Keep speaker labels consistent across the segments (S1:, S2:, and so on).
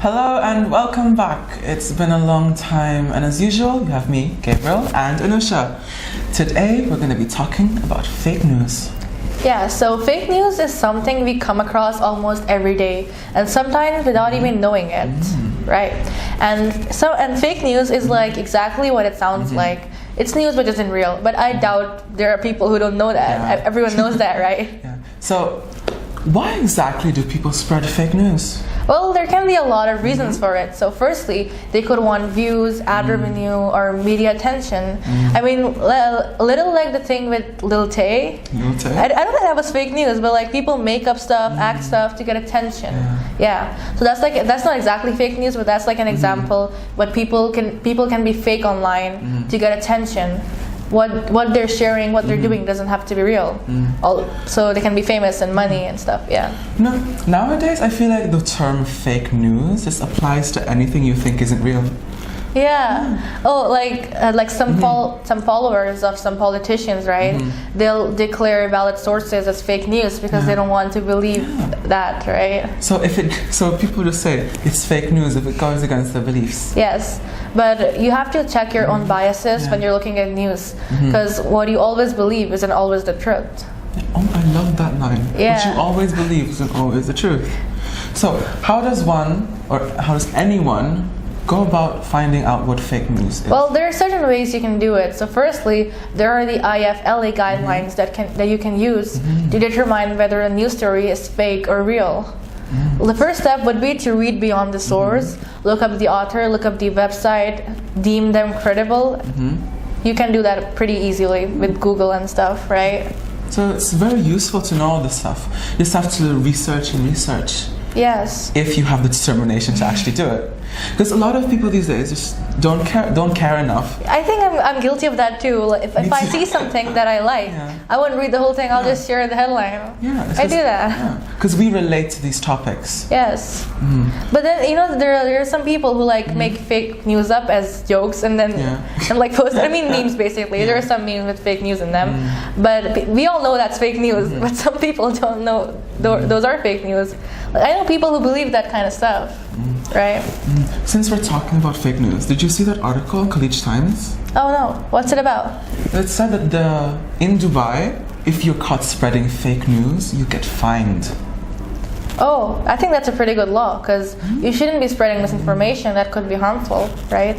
S1: Hello and welcome back. It's been a long time, and as usual, you have me, Gabriel, and Anusha. Today, we're going to be talking about fake news.
S2: Yeah, so fake news is something we come across almost every day, and sometimes without even knowing it, right? And fake news is like exactly what it sounds like. It's news but isn't real. But I doubt there are people who don't know that.
S1: Yeah.
S2: Everyone knows that, right?
S1: Yeah. So, why exactly do people spread fake news?
S2: Well, there can be a lot of reasons for it. So firstly, they could want views, ad revenue, or media attention. I mean, a little like the thing with Lil Tay.
S1: Lil Tay?
S2: I don't think that was fake news, but like people make up stuff, act stuff to get attention. Yeah. So that's not exactly fake news, but that's like an example. But people can be fake online to get attention. What they're sharing, what they're doing doesn't have to be real. So they can be famous and money and stuff, yeah.
S1: No, nowadays I feel like the term fake news just applies to anything you think isn't real.
S2: Yeah. Oh, like some followers of some politicians, right? They'll declare valid sources as fake news because they don't want to believe that, right?
S1: So people just say it's fake news if it goes against their beliefs.
S2: Yes, but you have to check your own biases when you're looking at news, because what you always believe isn't always the truth.
S1: Oh, I love that line.
S2: Yeah.
S1: What you always believe isn't always the truth. So how does anyone go about finding out what fake news is?
S2: Well, there are certain ways you can do it. So firstly, there are the IFLA guidelines that you can use to determine whether a news story is fake or real. The first step would be to read beyond the source, look up the author, look up the website, deem them credible. You can do that pretty easily with Google and stuff, right?
S1: So it's very useful to know all this stuff. You just have to research.
S2: Yes.
S1: If you have the determination to actually do it. Because a lot of people these days just don't care enough.
S2: I think I'm guilty of that too. Like, if I see something that I like, I wouldn't read the whole thing. I'll just share the headline.
S1: Yeah,
S2: I do that.
S1: Because we relate to these topics.
S2: Yes. But then there are some people who like make fake news up as jokes and then and like post. I mean memes basically. There are some memes with fake news in them, but we all know that's fake news. But some people don't know those are fake news. Like, I know people who believe that kind of stuff, right?
S1: Since we're talking about fake news, did you see that article in Khaleej Times?
S2: Oh no, what's it about?
S1: It said that in Dubai, if you're caught spreading fake news, you get fined.
S2: Oh, I think that's a pretty good law because you shouldn't be spreading misinformation that could be harmful, right?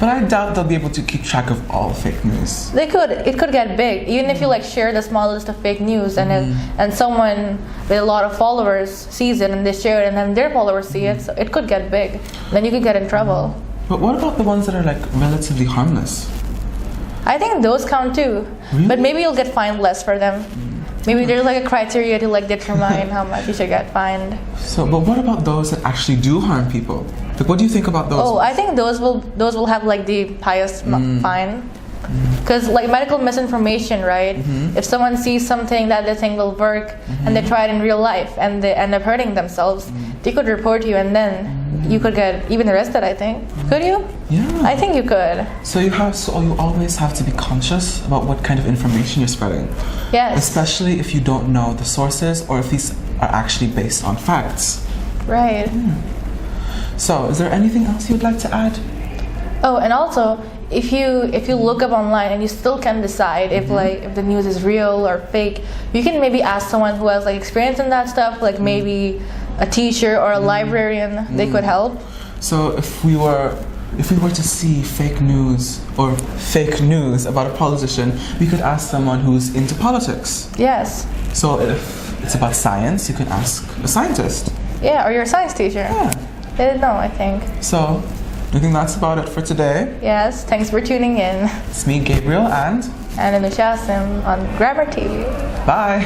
S1: But I doubt they'll be able to keep track of all fake news.
S2: They could. It could get big. Even if you like share the small list of fake news and someone with a lot of followers sees it and they share it and then their followers see it, so it could get big. Then you could get in trouble.
S1: But what about the ones that are like relatively harmless?
S2: I think those count too.
S1: Really?
S2: But maybe you'll get fined less for them. Maybe there's like a criteria to like determine how much you should get fined.
S1: So, but what about those that actually do harm people? Like, what do you think about those?
S2: Oh, I think those will have like the highest fine. Because like medical misinformation, right? If someone sees something that they think will work and they try it in real life and they end up hurting themselves, they could report you and then you could get even arrested, I think. Could you?
S1: Yeah.
S2: I think you could.
S1: So you always have to be conscious about what kind of information you're spreading.
S2: Yes.
S1: Especially if you don't know the sources or if these are actually based on facts.
S2: Right.
S1: So, is there anything else you'd like to add?
S2: Oh, and also, if you look up online and you still can decide if the news is real or fake, you can maybe ask someone who has like experience in that stuff, like maybe a teacher or a librarian. They could help.
S1: So if we were to see fake news about a politician, we could ask someone who's into politics.
S2: Yes.
S1: So if it's about science, you can ask a scientist.
S2: Yeah, or your science teacher.
S1: Yeah.
S2: They didn't know, I think.
S1: So I think that's about it for today.
S2: Yes, thanks for tuning in.
S1: It's me, Gabriel, and
S2: Anusha Sim on Grammar TV.
S1: bye.